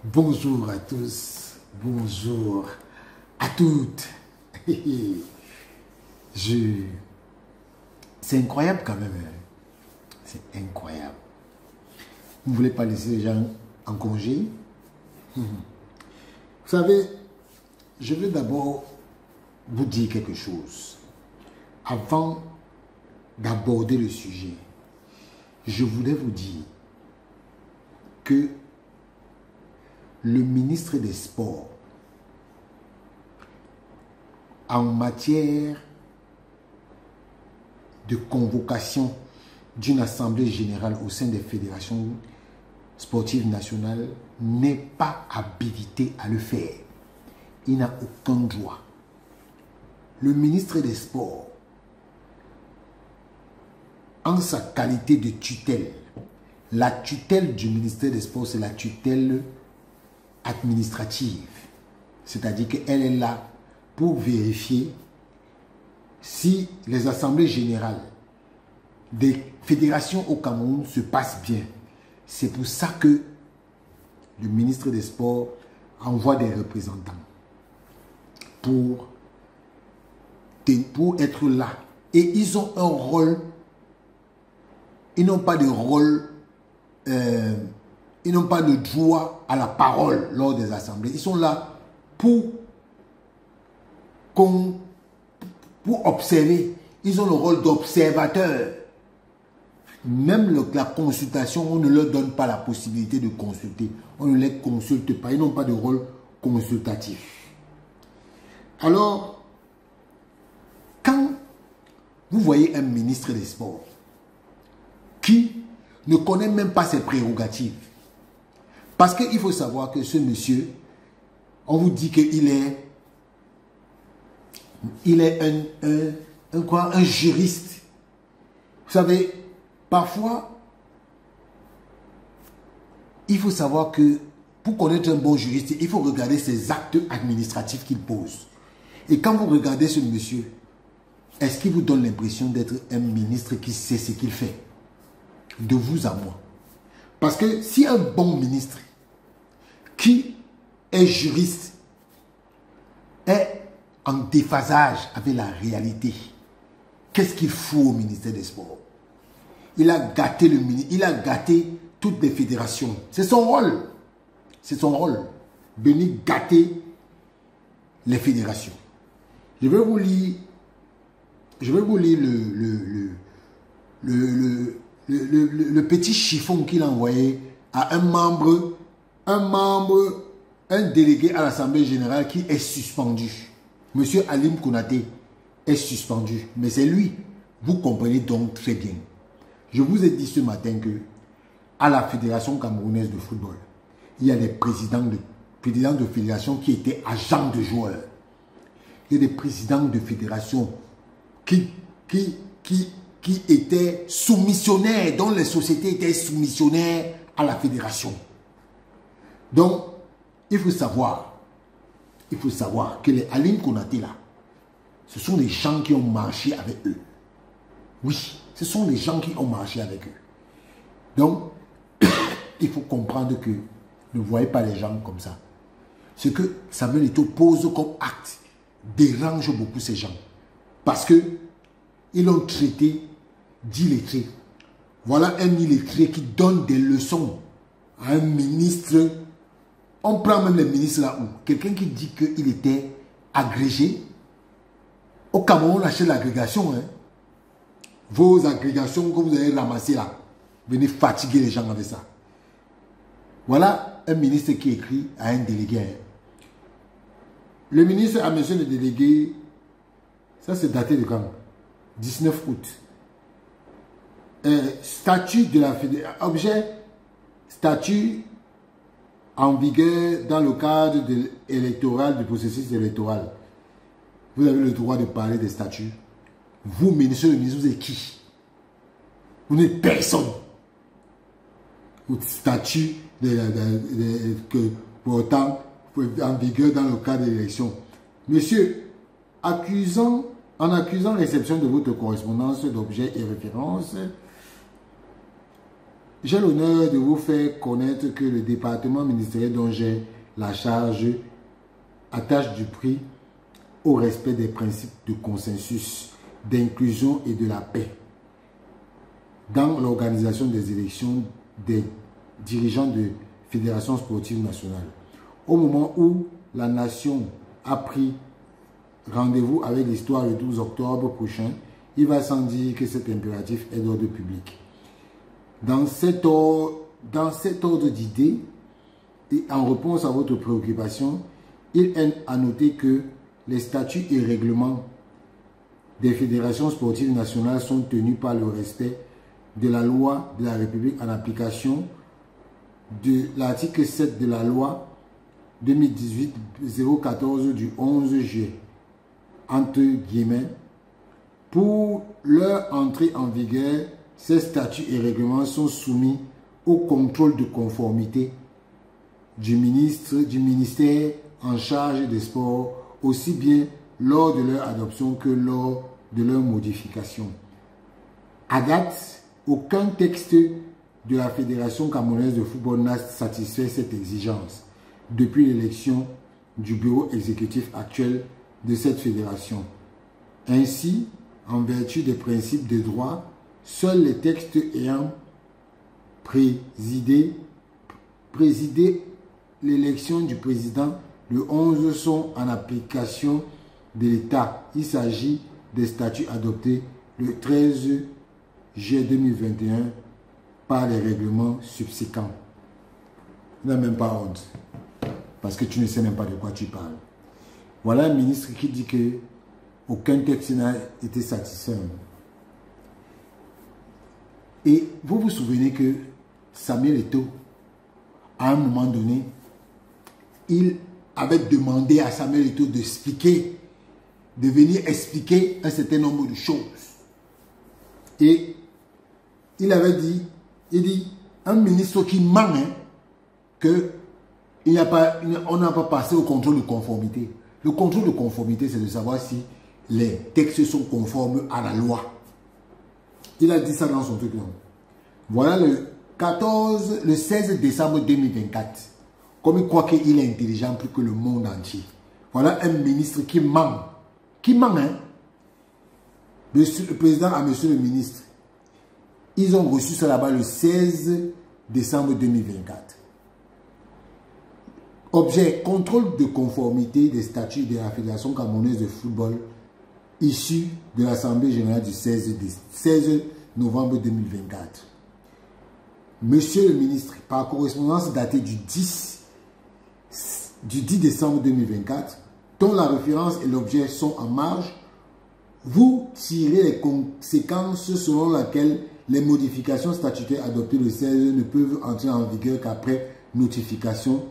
Bonjour à tous, bonjour à toutes. C'est incroyable quand même. C'est incroyable. Vous ne voulez pas laisser les gens en congé? Vous savez, je veux d'abord vous dire quelque chose. Avant d'aborder le sujet, je voulais vous dire que le ministre des Sports, en matière de convocation d'une assemblée générale au sein des fédérations sportives nationales, n'est pas habilité à le faire. Il n'a aucun droit. Le ministre des Sports, en sa qualité de tutelle, la tutelle du ministère des Sports, c'est la tutelle administrative. C'est-à-dire qu'elle est là pour vérifier si les assemblées générales des fédérations au Cameroun se passent bien. C'est pour ça que le ministre des Sports envoie des représentants pour être là. Et ils ont un rôle, ils n'ont pas de rôle, ils n'ont pas de droit à la parole lors des assemblées. Ils sont là pour observer. Ils ont le rôle d'observateur. Même la consultation, on ne leur donne pas la possibilité de consulter. On ne les consulte pas. Ils n'ont pas de rôle consultatif. Alors, quand vous voyez un ministre des Sports qui ne connaît même pas ses prérogatives, parce qu'il faut savoir que ce monsieur, on vous dit qu'il est, un juriste. Vous savez, parfois, il faut savoir que pour connaître un bon juriste, il faut regarder ses actes administratifs qu'il pose. Et quand vous regardez ce monsieur, est-ce qu'il vous donne l'impression d'être un ministre qui sait ce qu'il fait? De vous à moi. Parce que si un bon ministre qui est juriste est en déphasage avec la réalité, qu'est-ce qu'il faut au ministère des Sports? Il a gâté le ministre, il a gâté toutes les fédérations. C'est son rôle. C'est son rôle. Venir gâter les fédérations. Je vais vous lire le petit chiffon qu'il a envoyé à un délégué à l'Assemblée générale qui est suspendu. Monsieur Alim Konaté est suspendu. Mais c'est lui. Vous comprenez donc très bien. Je vous ai dit ce matin que à la Fédération camerounaise de football, il y a des présidents de fédération qui étaient agents de joueurs. Il y a des présidents de fédération qui étaient soumissionnaires, dont les sociétés étaient soumissionnaires à la fédération. Donc, il faut savoir que les Alim Konaté là, ce sont des gens qui ont marché avec eux. Oui, ce sont des gens qui ont marché avec eux. Donc, il faut comprendre que ne voyez pas les gens comme ça. Ce que Samuel Eto'o pose comme acte dérange beaucoup ces gens. Parce que ils l'ont traité d'illettré. Voilà un illettré qui donne des leçons à un ministre. On prend même les ministres là où quelqu'un qui dit qu'il était agrégé. Au Cameroun, on achète l'agrégation. Hein. Vos agrégations que vous avez ramassées là, venez fatiguer les gens avec ça. Voilà un ministre qui écrit à un délégué. Le ministre a mentionné le délégué, ça c'est daté de quand? 19 août. Statut de la fédération, objet, statut en vigueur dans le cadre électoral du processus électoral. Vous avez le droit de parler des statuts. Vous, ministre, le ministre, vous êtes qui? Vous n'êtes personne. Votre statut pourtant en vigueur dans le cadre de l'élection. Monsieur, en accusant l'exception de votre correspondance d'objets et références, j'ai l'honneur de vous faire connaître que le département ministériel dont j'ai la charge attache du prix au respect des principes de consensus, d'inclusion et de la paix dans l'organisation des élections des dirigeants de fédérations sportives nationales. Au moment où la nation a pris rendez-vous avec l'histoire le 12 octobre prochain, il va sans dire que cet impératif est d'ordre public. Dans cet ordre d'idées, et en réponse à votre préoccupation, il est à noter que les statuts et règlements des fédérations sportives nationales sont tenus par le respect de la loi de la République en application de l'article 7 de la loi 2018-014 du 11 juillet, entre guillemets. Pour leur entrée en vigueur, ces statuts et règlements sont soumis au contrôle de conformité du ministère en charge des sports, aussi bien lors de leur adoption que lors de leur modification. À date, aucun texte de la Fédération camerounaise de football n'a satisfait cette exigence depuis l'élection du bureau exécutif actuel de cette fédération. Ainsi, en vertu des principes de droit, seuls les textes ayant présidé l'élection du président le 11 sont en application de l'État. Il s'agit des statuts adoptés le 13 juillet 2021 par les règlements subséquents. Tu n'as même pas honte, parce que tu ne sais même pas de quoi tu parles. Voilà un ministre qui dit que aucun texte n'a été satisfait. Et vous vous souvenez que Samuel Eto'o, à un moment donné, il avait demandé à Samuel Eto'o de venir expliquer un certain nombre de choses. Et il avait dit, un ministre qui ment, on n'a pas passé au contrôle de conformité. Le contrôle de conformité, c'est de savoir si les textes sont conformes à la loi. Il a dit ça dans son truc là. Voilà le 16 décembre 2024. Comme il croit qu'il est intelligent plus que le monde entier. Voilà un ministre qui ment. Qui ment, hein? Monsieur le président à monsieur le ministre. Ils ont reçu ça là-bas le 16 décembre 2024. Objet, contrôle de conformité des statuts de la Fédération camerounaise de football issu de l'Assemblée générale du 16 novembre 2024. Monsieur le ministre, par correspondance datée du 10 décembre 2024, dont la référence et l'objet sont en marge, vous tirez les conséquences selon lesquelles les modifications statutaires adoptées le 16 ne peuvent entrer en vigueur qu'après notification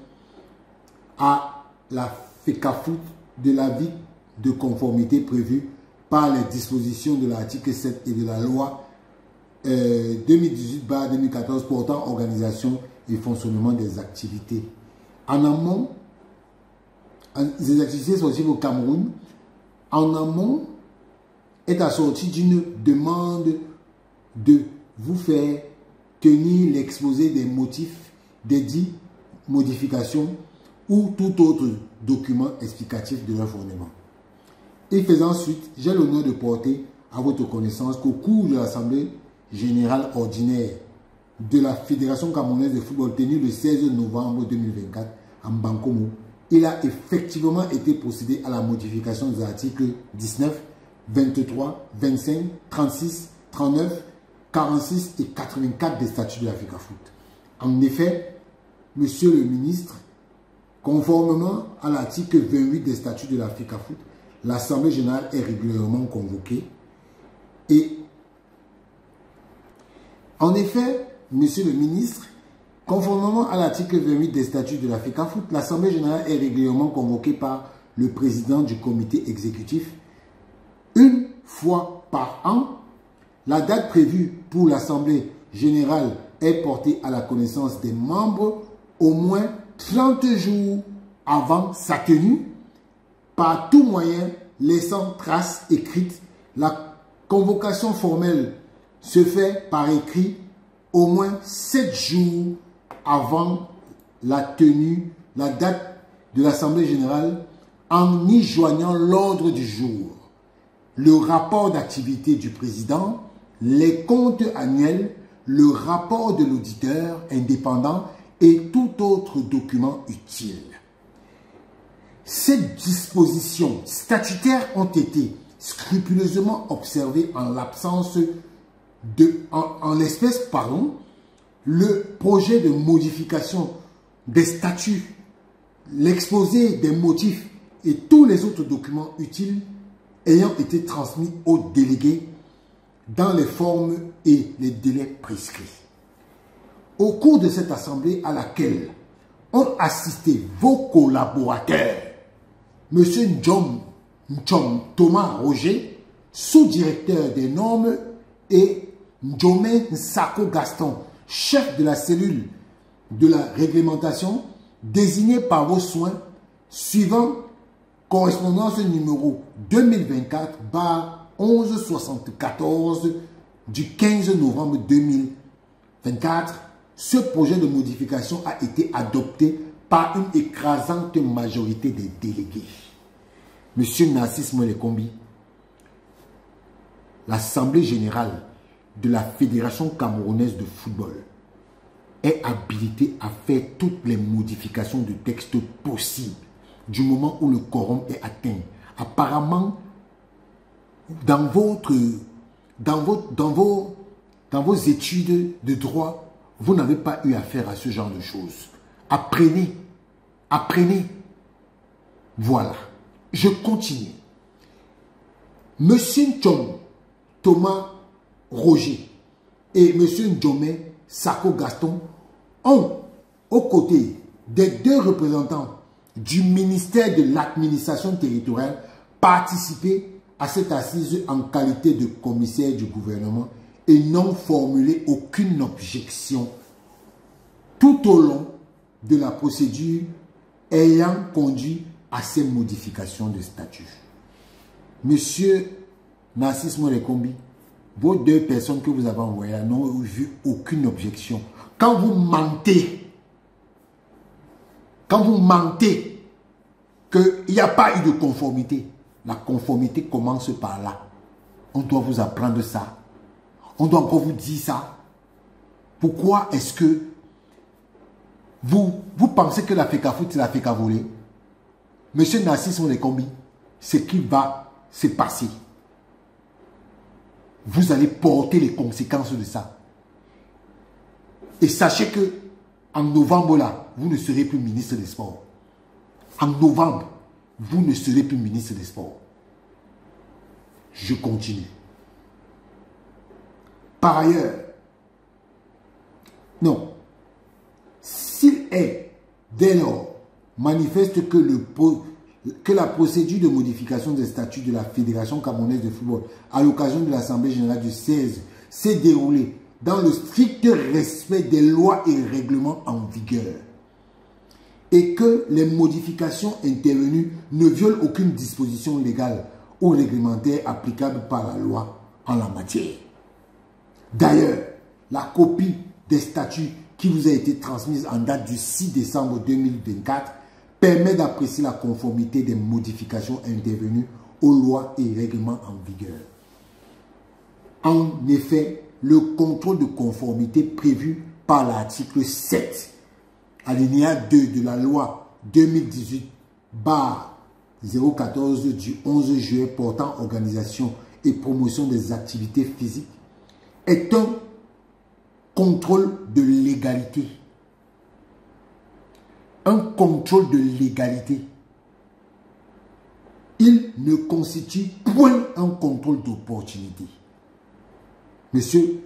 à la FECAFOOT de l'avis de conformité prévu par les dispositions de l'article 7 et de la loi 2018-2014 portant organisation et fonctionnement des activités. En amont, des activités sportives au Cameroun, en amont, est assortie d'une demande de vous faire tenir l'exposé des motifs des dites modifications ou tout autre document explicatif de leur fondement. Et faisant suite, j'ai l'honneur de porter à votre connaissance qu'au cours de l'Assemblée générale ordinaire de la Fédération camerounaise de football tenue le 16 novembre 2024 en Bankomo, il a effectivement été procédé à la modification des articles 19, 23, 25, 36, 39, 46 et 84 des statuts de la FECAFOOT. En effet, monsieur le ministre, conformément à l'article 28 des statuts de la FECAFOOT, l'Assemblée générale est régulièrement convoquée. Et en effet, monsieur le ministre, conformément à l'article 28 des statuts de la FECAFOOT, l'Assemblée générale est régulièrement convoquée par le président du comité exécutif une fois par an. La date prévue pour l'Assemblée générale est portée à la connaissance des membres au moins 30 jours avant sa tenue, par tout moyen laissant trace écrite. La convocation formelle se fait par écrit au moins 7 jours avant la date de l'Assemblée générale, en y joignant l'ordre du jour, le rapport d'activité du président, les comptes annuels, le rapport de l'auditeur indépendant et tout autre document utile. Ces dispositions statutaires ont été scrupuleusement observées en l'espèce, le projet de modification des statuts, l'exposé des motifs et tous les autres documents utiles ayant été transmis aux délégués dans les formes et les délais prescrits. Au cours de cette assemblée à laquelle ont assisté vos collaborateurs, M. Njom Thomas Roger, sous-directeur des normes, et Njomé Nsako Gaston, chef de la cellule de la réglementation, désigné par vos soins, suivant correspondance numéro 2024/1174 du 15 novembre 2024, ce projet de modification a été adopté par une écrasante majorité des délégués. Monsieur Narcisse Molekombi, l'Assemblée générale de la Fédération camerounaise de football est habilitée à faire toutes les modifications de texte possibles du moment où le quorum est atteint. Apparemment, dans vos études de droit, vous n'avez pas eu affaire à ce genre de choses. Apprenez. Apprenez. Voilà. Je continue. Monsieur Thomas Roger et Monsieur Njomé Nsako Gaston ont, aux côtés des deux représentants du ministère de l'administration territoriale, participé à cette assise en qualité de commissaire du gouvernement et n'ont formulé aucune objection tout au long de la procédure ayant conduit à ces modifications de statut. Monsieur Narcisse Molekombi, vos deux personnes que vous avez envoyées n'ont vu aucune objection. Quand vous mentez qu'il n'y a pas eu de conformité, la conformité commence par là. On doit vous apprendre ça. On doit encore vous dire ça. Pourquoi est-ce que vous pensez que la FECAFOOT, c'est la FECAVOLée? Monsieur Narcisse Molekombi, ce qui va se passer, vous allez porter les conséquences de ça. Et sachez que en novembre, là, vous ne serez plus ministre des Sports. En novembre, vous ne serez plus ministre des Sports. Je continue. Par ailleurs, non, s'il est dès lors manifeste que la procédure de modification des statuts de la Fédération camerounaise de football à l'occasion de l'Assemblée générale du 16 s'est déroulée dans le strict respect des lois et règlements en vigueur et que les modifications intervenues ne violent aucune disposition légale ou réglementaire applicable par la loi en la matière. D'ailleurs, la copie des statuts qui vous a été transmise en date du 6 décembre 2024 permet d'apprécier la conformité des modifications intervenues aux lois et règlements en vigueur. En effet, le contrôle de conformité prévu par l'article 7, alinéa 2 de la loi 2018/014 du 11 juillet portant organisation et promotion des activités physiques est un contrôle de légalité. Un contrôle de légalité. Il ne constitue point un contrôle d'opportunité. Monsieur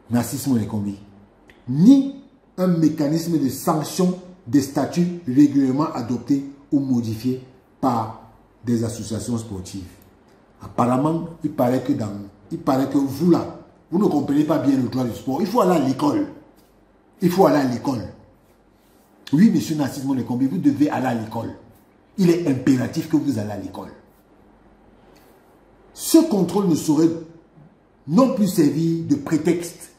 Narcisse Molekombi, ni un mécanisme de sanction des statuts régulièrement adoptés ou modifiés par des associations sportives. Apparemment, il paraît que vous là, vous ne comprenez pas bien le droit du sport. Il faut aller à l'école. Il faut aller à l'école. Oui, monsieur Narcisse Molekombi, vous devez aller à l'école. Il est impératif que vous allez à l'école. Ce contrôle ne saurait non plus servir de prétexte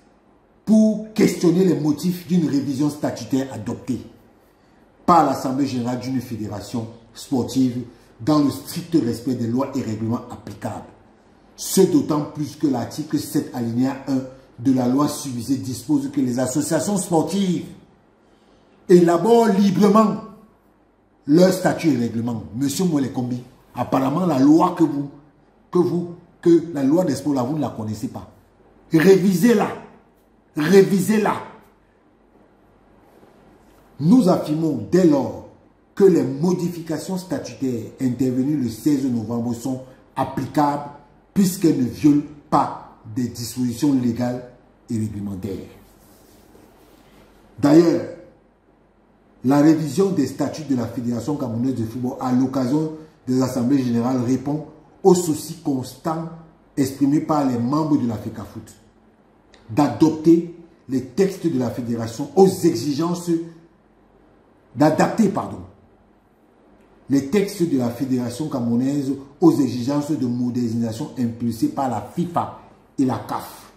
pour questionner les motifs d'une révision statutaire adoptée par l'Assemblée générale d'une fédération sportive dans le strict respect des lois et règlements applicables. Ce d'autant plus que l'article 7 alinéa 1 de la loi susvisée dispose que les associations sportives élaborent librement leur statut et règlement. Monsieur Mouelekombi, apparemment la loi que la loi des sports là, vous ne la connaissez pas. Révisez-la. Révisez-la. Nous affirmons dès lors que les modifications statutaires intervenues le 16 novembre sont applicables puisqu'elles ne violent pas des dispositions légales et réglementaires. D'ailleurs, la révision des statuts de la Fédération camerounaise de football à l'occasion des assemblées générales répond aux soucis constants exprimés par les membres de la FECAFOOT d'adopter les textes de la Fédération aux exigences d'adapter, les textes de la Fédération camerounaise aux exigences de modernisation impulsées par la FIFA et la CAF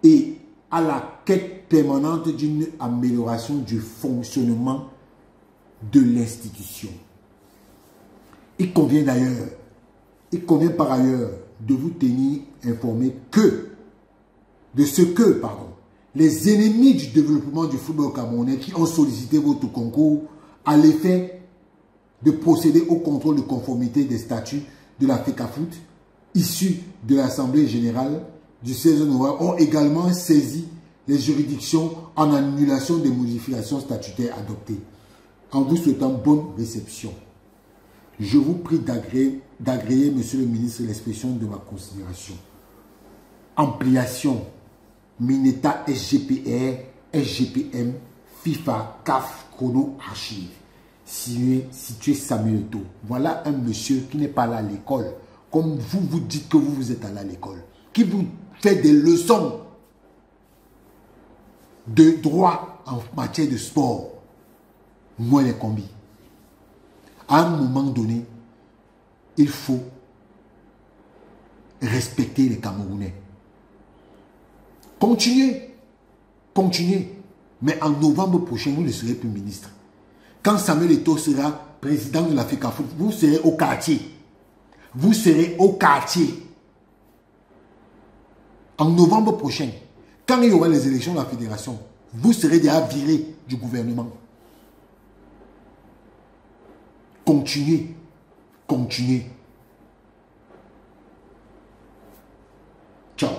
et à la quête permanente d'une amélioration du fonctionnement de l'institution. Il convient par ailleurs de vous tenir informé de ce que les ennemis du développement du football camerounais qui ont sollicité votre concours à l'effet de procéder au contrôle de conformité des statuts de la FECAFOOT issus de l'Assemblée générale du 16 novembre ont également saisi les juridictions en annulation des modifications statutaires adoptées. En vous souhaitant bonne réception, je vous prie d'agréer, Monsieur le ministre, l'expression de ma considération. Ampliation Mineta SGPR, SGPM, FIFA, CAF, Chrono, Archive. Situé Samuel Eto'o. Voilà un monsieur qui n'est pas allé à l'école, comme vous dites que vous êtes allé à l'école, qui vous fait des leçons de droit en matière de sport. Mouelekombi. À un moment donné, il faut respecter les Camerounais. Continuez. Mais en novembre prochain, vous ne serez plus ministre. Quand Samuel Eto'o sera président de la FECAFOOT, vous serez au quartier. Vous serez au quartier. En novembre prochain, quand il y aura les élections de la fédération, vous serez déjà viré du gouvernement. Continuez. Ciao.